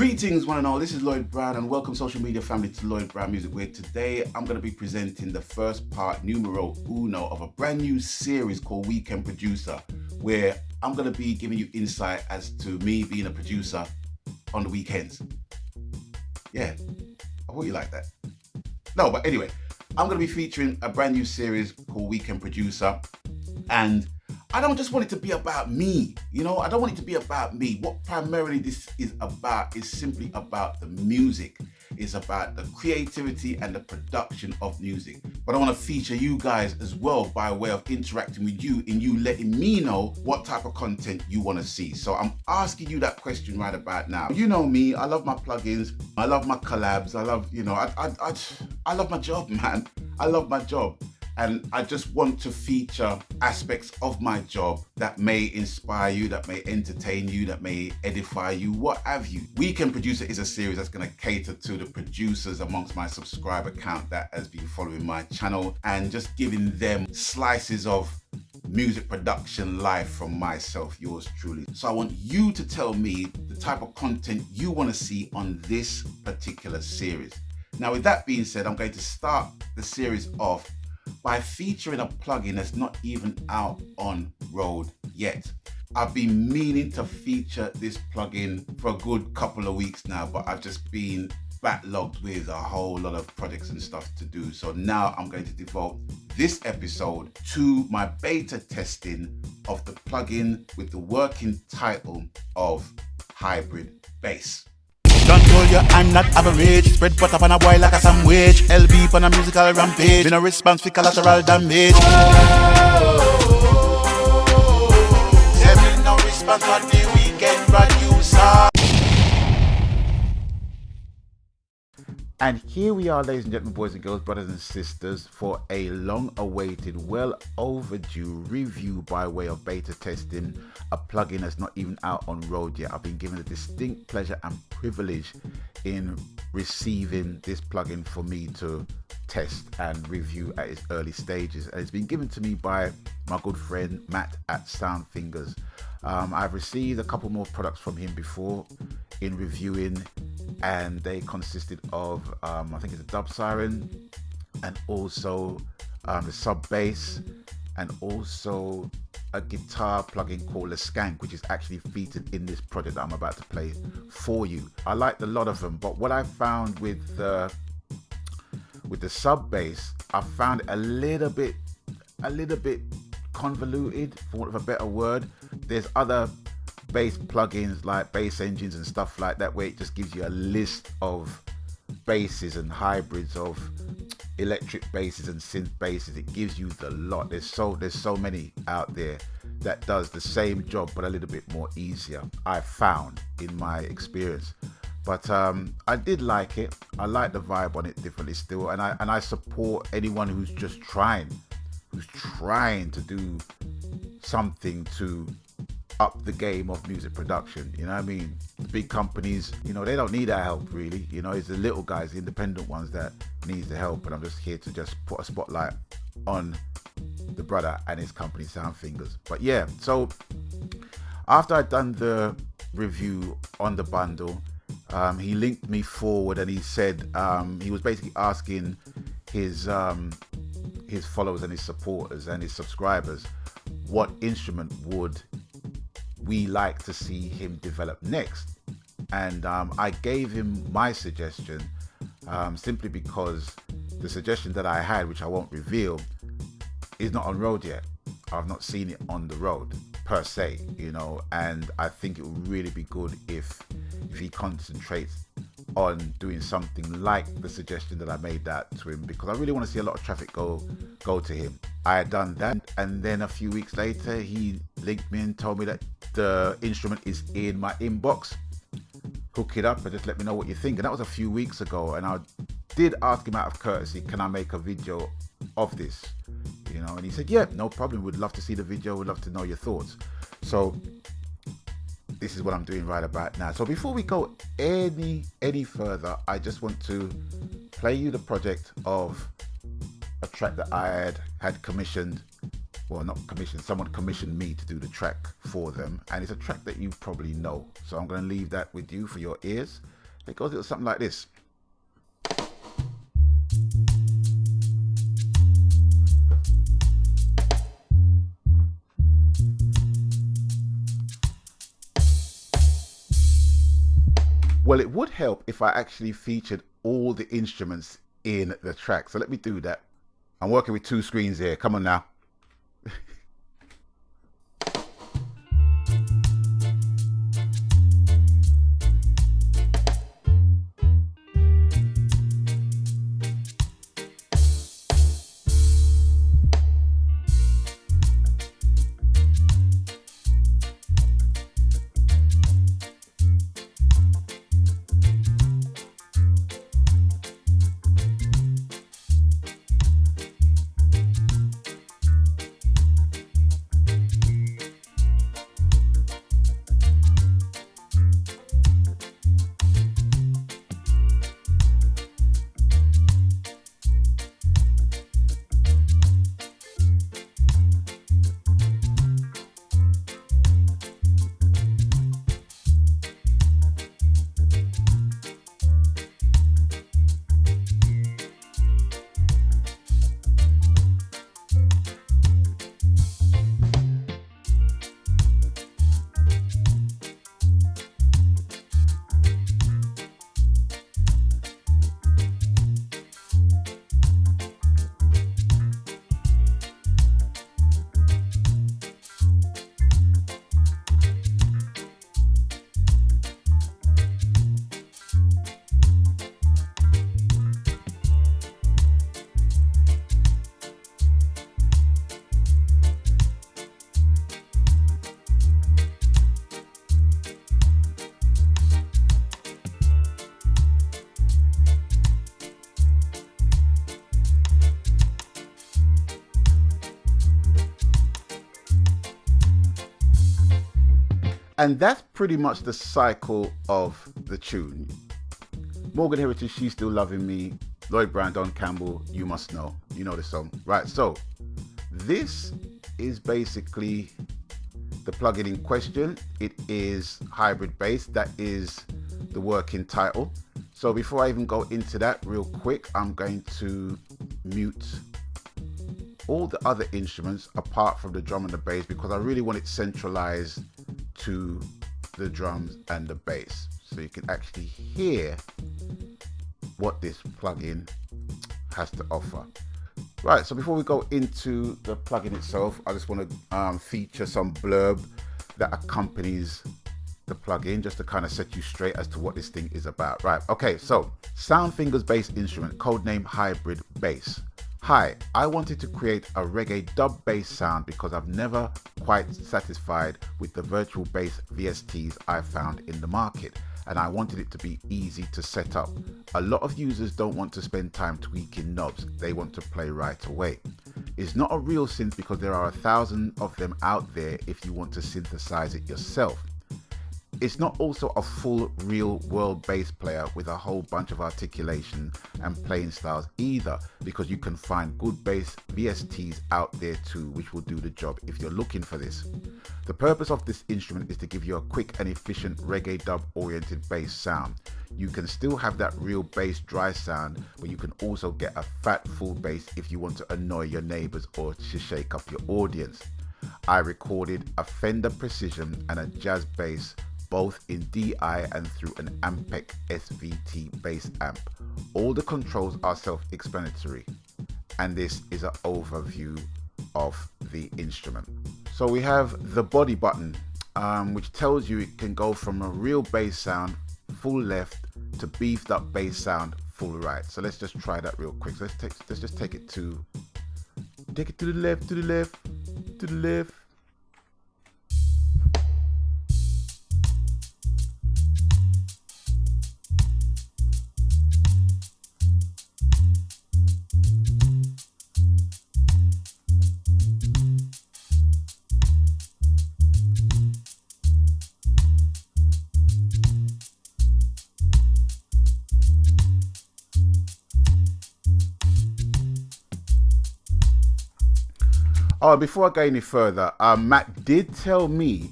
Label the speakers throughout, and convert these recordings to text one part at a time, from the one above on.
Speaker 1: Greetings one and all, this is Lloyd Brown and welcome social media family to Lloyd Brown Music, where today I'm going to be presenting the first part, numero uno, of a brand new series called Weekend Producer, where I'm going to be giving you insight as to me being a producer on the weekends. Yeah, I hope you like that. No, but anyway, I'm going to be featuring a brand new series called Weekend Producer, and I don't just want it to be about me, I don't want it to be about me. What primarily this is about is simply about the music. It's about the creativity and the production of music. But I want to feature you guys as well by way of interacting with you and you letting me know what type of content you want to see. So I'm asking you that question right about now. You know me, I love my plugins, I love my collabs, I love, I love my job, man. I love my job. And I just want to feature aspects of my job that may inspire you, that may entertain you, that may edify you, what have you. Weekend Producer is a series that's going to cater to the producers amongst my subscriber count that has been following my channel and just giving them slices of music production live from myself, yours truly. So I want you to tell me the type of content you want to see on this particular series. Now, with that being said, I'm going to start the series off by featuring a plugin that's not even out on road yet. I've been meaning to feature this plugin for a good couple of weeks now, but I've just been backlogged with a whole lot of projects and stuff to do. So now I'm going to devote this episode to my beta testing of the plugin with the working title of Hybrid Bass.
Speaker 2: Don't tell you I'm not average. Spread butter on a boy like a sandwich. LB on a musical rampage. Been a response for collateral damage. Send me no response for the weekend producer.
Speaker 1: And here we are, ladies and gentlemen, boys and girls, brothers and sisters, for a long-awaited, well overdue review by way of beta testing a plugin that's not even out on road yet. I've been given a distinct pleasure and privilege in receiving this plugin for me to test and review at its early stages. And it's been given to me by my good friend Matt at Soundfingers. I've received a couple more products from him before in reviewing, and they consisted of I think it's a dub siren, and also the sub bass, and also a guitar plugin called the Skank, which is actually featured in this project that I'm about to play for you. I liked a lot of them, but what I found with the sub bass, I found it a little bit convoluted, for want of a better word. There's other bass plugins like bass engines and stuff like that where it just gives you a list of basses and hybrids of electric basses and synth basses. It gives you the lot. There's so many out there that does the same job but a little bit more easier, I found in my experience. But I did like it. I like the vibe on it differently still, and I support anyone who's just trying to do something to up the game of music production. You know what I mean? The big companies, they don't need our help really. It's the little guys, the independent ones that needs the help, and I'm just here to just put a spotlight on the brother and his company Soundfingers. But yeah, so after I'd done the review on the bundle, he linked me forward and he said he was basically asking his followers and his supporters and his subscribers what instrument would we like to see him develop next. And I gave him my suggestion simply because the suggestion that I had, which I won't reveal, is not on road yet. I've not seen it on the road per se, and I think it would really be good if he concentrates on doing something like the suggestion that I made that to him, because I really want to see a lot of traffic go to him. I had done that, and then a few weeks later he linked me and told me that the instrument is in my inbox. Hook it up and just let me know what you think. And that was a few weeks ago, and I did ask him out of courtesy, can I make a video of this? And he said, yeah, no problem, we'd love to see the video, we'd love to know your thoughts. So this is what I'm doing right about now. So before we go any further, I just want to play you the project of a track that I had commissioned well, not commissioned, someone commissioned me to do the track for them, and it's a track that you probably know. So I'm going to leave that with you for your ears. It goes a little something like this. Well, it would help if I actually featured all the instruments in the track. So let me do that. I'm working with 2 screens here. Come on now. And that's pretty much the cycle of the tune. Morgan Heritage, She's Still Loving Me. Lloyd Brown, Don Campbell, You Must Know. You know the song. Right, so this is basically the plugin in question. It is hybrid bass. That is the working title. So before I even go into that real quick, I'm going to mute all the other instruments apart from the drum and the bass, because I really want it centralized to the drums and the bass, so you can actually hear what this plugin has to offer. Right, so before we go into the plugin itself, I just want to feature some blurb that accompanies the plugin, just to kind of set you straight as to what this thing is about. Right, okay, so Soundfingers bass instrument, codename Hybrid Bass. Hi, I wanted to create a reggae dub bass sound because I've never quite satisfied with the virtual bass VSTs I found in the market, and I wanted it to be easy to set up. A lot of users don't want to spend time tweaking knobs, they want to play right away. It's not a real synth because there are 1,000 of them out there if you want to synthesize it yourself. It's not also a full real world bass player with a whole bunch of articulation and playing styles either, because you can find good bass VSTs out there too, which will do the job if you're looking for this. The purpose of this instrument is to give you a quick and efficient reggae dub oriented bass sound. You can still have that real bass dry sound, but you can also get a fat full bass if you want to annoy your neighbors or to shake up your audience. I recorded a Fender Precision and a jazz bass, both in DI and through an Ampeg SVT bass amp. All the controls are self-explanatory, and this is an overview of the instrument. So we have the body button, which tells you it can go from a real bass sound full left to beefed up bass sound full right. So let's just try that real quick. So let's just take it to the left, to the left, to the left. Oh, before I go any further, Matt did tell me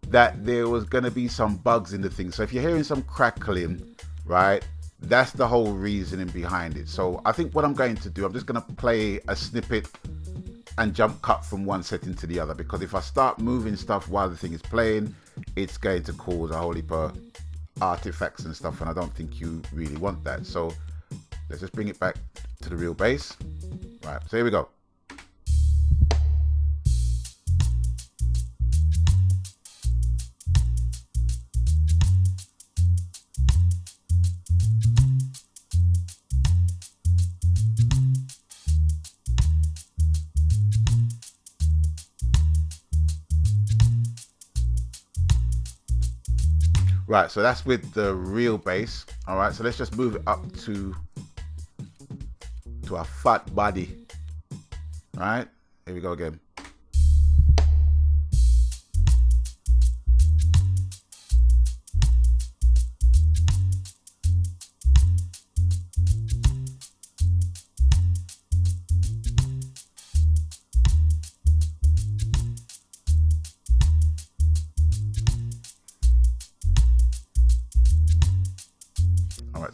Speaker 1: that there was going to be some bugs in the thing. So if you're hearing some crackling, right, that's the whole reasoning behind it. So I think what I'm going to do, I'm just going to play a snippet and jump cut from one setting to the other, because if I start moving stuff while the thing is playing, it's going to cause a whole heap of artifacts and stuff, and I don't think you really want that. So let's just bring it back to the real bass. Right, so here we go. Right, so that's with the real bass. All right, so let's just move it up to our fat body. All right, here we go again.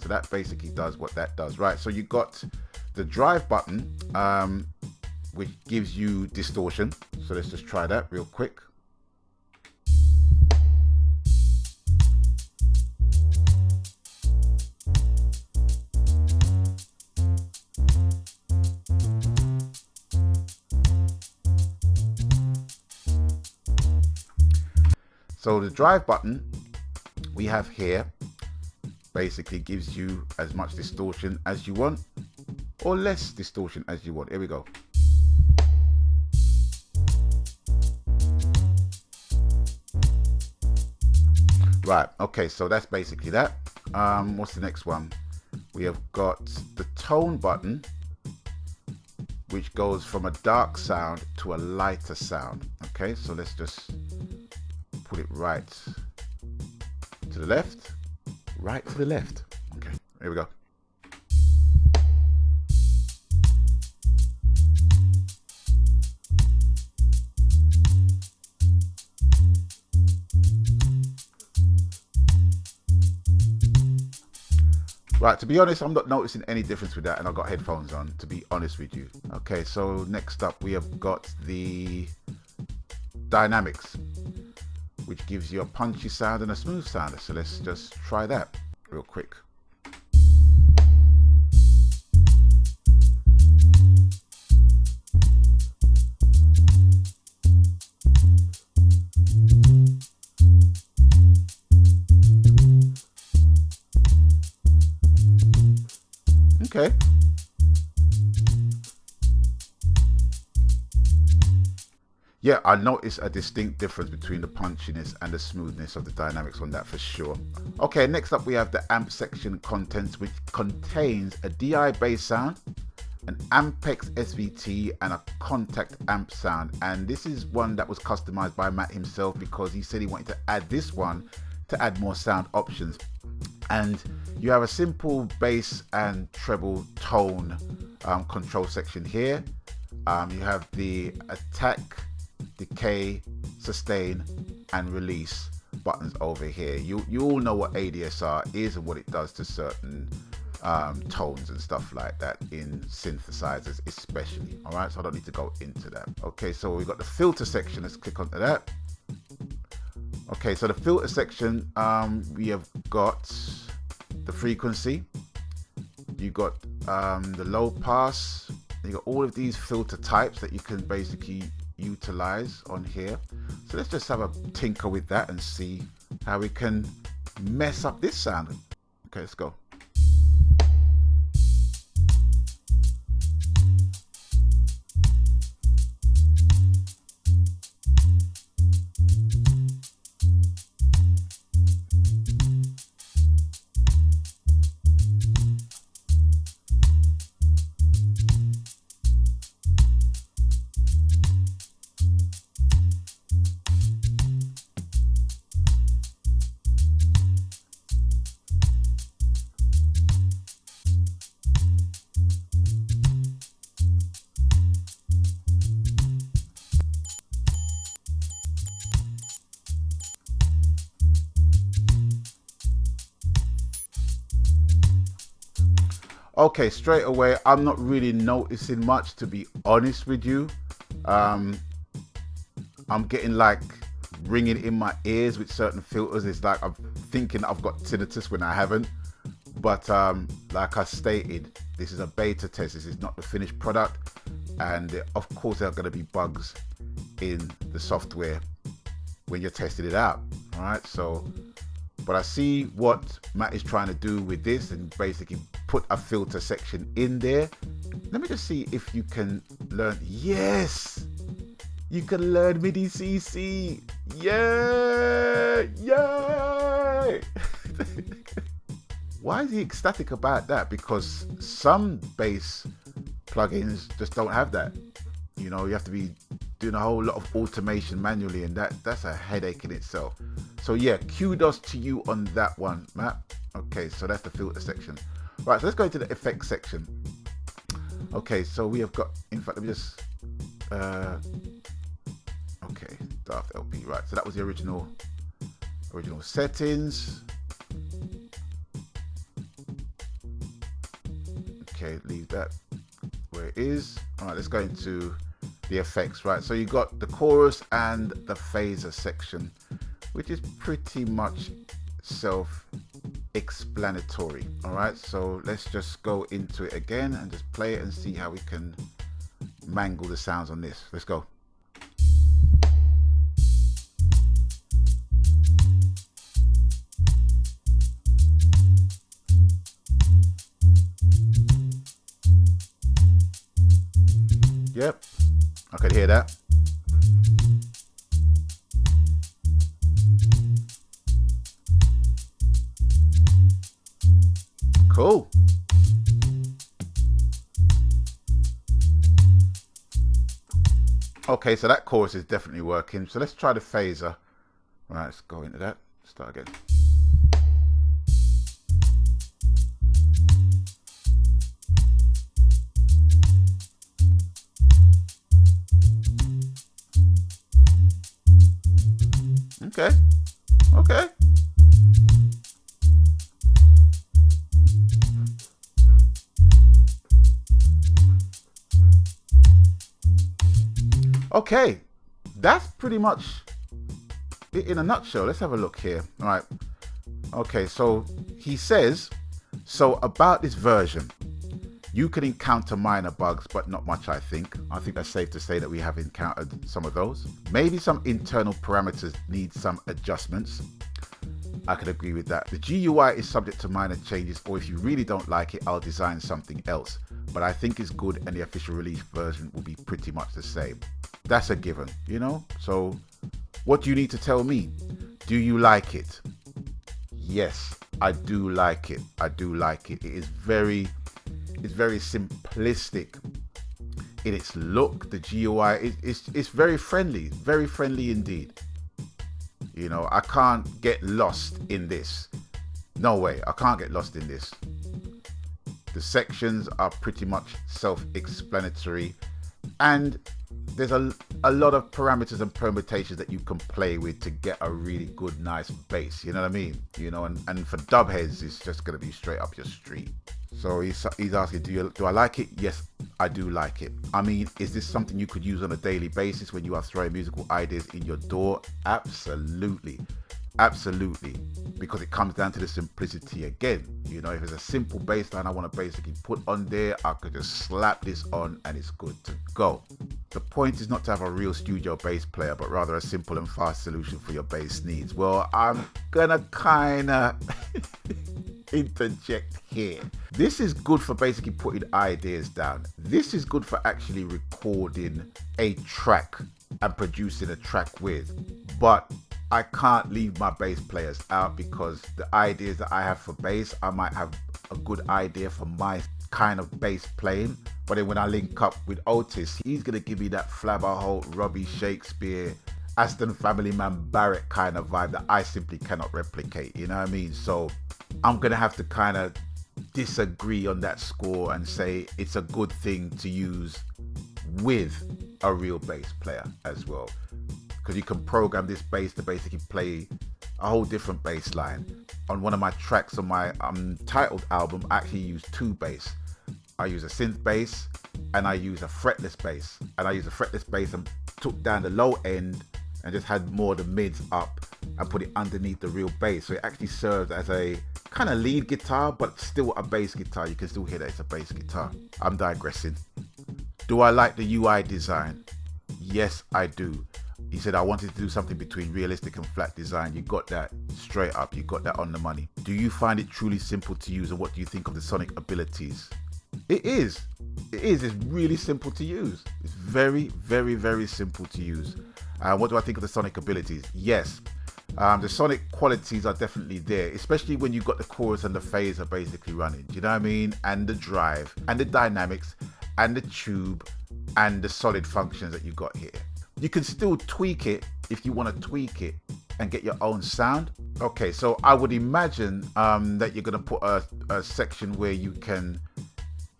Speaker 1: So that basically does what that does. Right, so you got the drive button, which gives you distortion. So let's just try that real quick. So the drive button we have here basically gives you as much distortion as you want, or less distortion as you want. Here we go. Right, okay, so that's basically that. What's the next one? We have got the tone button, which goes from a dark sound to a lighter sound. Okay, so let's just put it right to the left. Right to the left. Okay, here we go. Right, to be honest, I'm not noticing any difference with that, and I've got headphones on, to be honest with you. Okay, so next up we have got the dynamics, which gives you a punchy sound and a smooth sound. So let's just try that real quick. Okay. Yeah, I notice a distinct difference between the punchiness and the smoothness of the dynamics on that for sure. Okay, next up we have the amp section contents, which contains a DI bass sound, an Ampex SVT, and a contact amp sound. And this is one that was customized by Matt himself, because he said he wanted to add this one to add more sound options. And you have a simple bass and treble tone control section here. You have the attack, decay, sustain, and release buttons over here. You all know what ADSR is and what it does to certain tones and stuff like that in synthesizers especially. All right, so I don't need to go into that. Okay, so we've got the filter section. Let's click onto that. Okay, so the filter section, we have got the frequency, you got the low pass, you got all of these filter types that you can basically utilize on here. So let's just have a tinker with that and see how we can mess up this sound. Okay, let's go. Okay, straight away, I'm not really noticing much, to be honest with you. I'm getting like ringing in my ears with certain filters. It's like I'm thinking I've got tinnitus when I haven't. But like I stated, this is a beta test. This is not the finished product. And of course, there are going to be bugs in the software when you're testing it out. All right, so, but I see what Matt is trying to do with this and basically put a filter section in there. Let me just see if you can learn. Yes, you can learn MIDI CC. Yeah, yay! Why is he ecstatic about that? Because some bass plugins just don't have that. You know, you have to be doing a whole lot of automation manually, and that's a headache in itself. So yeah, kudos to you on that one, Matt. Okay, so that's the filter section. Right, so let's go into the effects section. Okay, so we have got, in fact, let me just, okay, Daft LP, right. So that was the original settings. Okay, leave that where it is. All right, let's go into the effects, right? So you got the chorus and the phaser section, which is pretty much self-explanatory. All right, so let's just go into it again and just play it and see how we can mangle the sounds on this. Let's go. Yep, I could hear that. Cool. Okay, so that chorus is definitely working. So let's try the phaser. Right, let's go into that. Start again. Okay. Okay. Okay. That's pretty much it in a nutshell. Let's have a look here. All right. Okay, so he says, so about this version, you can encounter minor bugs, but not much, I think. I think that's safe to say that we have encountered some of those. Maybe some internal parameters need some adjustments. I could agree with that. The GUI is subject to minor changes, or if you really don't like it, I'll design something else. But I think it's good, and the official release version will be pretty much the same. That's a given, you know? So what do you need to tell me? Do you like it? Yes, I do like it. I do like it. It's very simplistic in its look. The GUI it's very friendly indeed. You know, I can't get lost in this. No way, I can't get lost in this. The sections are pretty much self-explanatory, and there's a lot of parameters and permutations that you can play with to get a really good, nice bass. You know what I mean? You know, and for dub heads, it's just going to be straight up your street. So he's asking, do I like it? Yes, I do like it. I mean, is this something you could use on a daily basis when you are throwing musical ideas in your door? Absolutely. Absolutely. Because it comes down to the simplicity again. You know, if it's a simple bass line I want to basically put on there, I could just slap this on and it's good to go. The point is not to have a real studio bass player, but rather a simple and fast solution for your bass needs. Well, I'm gonna kinda interject here. This is good for basically putting ideas down. This is good for actually recording a track and producing a track with. But I can't leave my bass players out, because the ideas that I have for bass, I might have a good idea for my kind of bass playing, but then when I link up with Otis, he's gonna give me that Flabber Holt, Robbie Shakespeare, Aston Family Man Barrett kind of vibe that I simply cannot replicate, you know what I mean? So I'm gonna have to kind of disagree on that score and say it's a good thing to use with a real bass player as well, because you can program this bass to basically play a whole different bass line. On one of my tracks on my Untitled album, I actually used two bass. I use a synth bass, and I use a fretless bass. And I use a fretless bass and took down the low end and just had more of the mids up and put it underneath the real bass. So it actually serves as a kind of lead guitar, but still a bass guitar. You can still hear that it's a bass guitar. I'm digressing. Do I like the UI design? Yes, I do. He said, I wanted to do something between realistic and flat design. You got that straight up. You got that on the money. Do you find it truly simple to use, and what do you think of the sonic abilities? It is. It is. It's really simple to use. It's very, very, very simple to use. What do I think of the sonic abilities? Yes. The sonic qualities are definitely there, especially when you've got the chorus and the phaser basically running. Do you know what I mean? And the drive and the dynamics and the tube and the solid functions that you got here. You can still tweak it if you want to tweak it and get your own sound. Okay, so I would imagine that you're going to put a section where you can,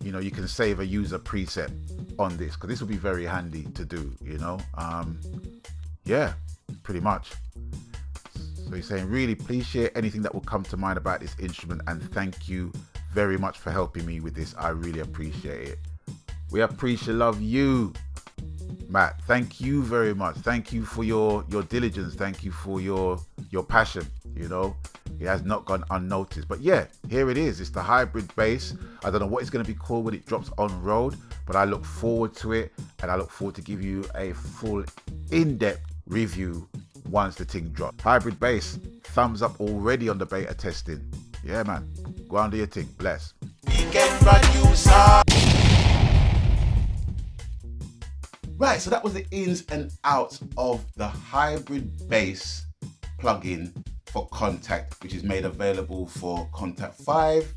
Speaker 1: you can save a user preset on this, because this will be very handy to do, Yeah, pretty much. So he's saying, really, please share anything that will come to mind about this instrument, and thank you very much for helping me with this. I really appreciate it. We love you, Matt. Thank you very much. Thank you for your diligence. Thank you for your passion. It has not gone unnoticed. But yeah, here it is. It's the hybrid bass. I don't know what it's going to be called when it drops on road, but I look forward to it, and I look forward to give you a full in-depth review once the thing drops. Hybrid bass, thumbs up already on the beta testing. Yeah, man. Go on, do your thing. Bless. Right, so that was the ins and outs of the hybrid bass plugin for Contact, which is made available for Contact 5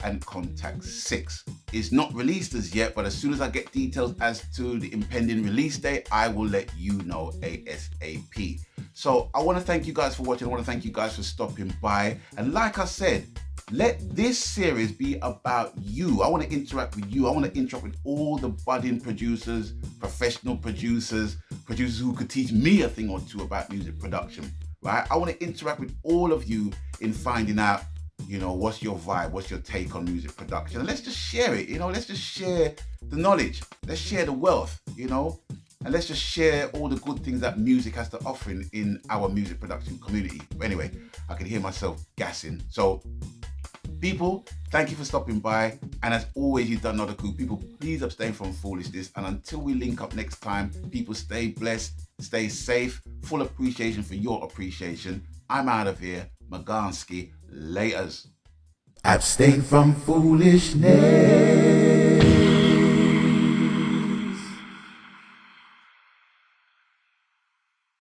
Speaker 1: and Contact 6. It's not released as yet, but as soon as I get details as to the impending release date, I will let you know ASAP. So I want to thank you guys for watching. I want to thank you guys for stopping by. And like I said, let this series be about you. I want to interact with you. I want to interact with all the budding producers, professional producers who could teach me a thing or two about music production, right? I want to interact with all of you in finding out, what's your vibe, what's your take on music production. And let's just share it, let's just share the knowledge. Let's share the wealth, and let's just share all the good things that music has to offer in our music production community. But anyway, I can hear myself gassing. So, people, thank you for stopping by. And as always, you've done another coup. People, please abstain from foolishness. And until we link up next time, people, stay blessed, stay safe. Full appreciation for your appreciation. I'm out of here. Magansky, laters. Abstain from foolishness.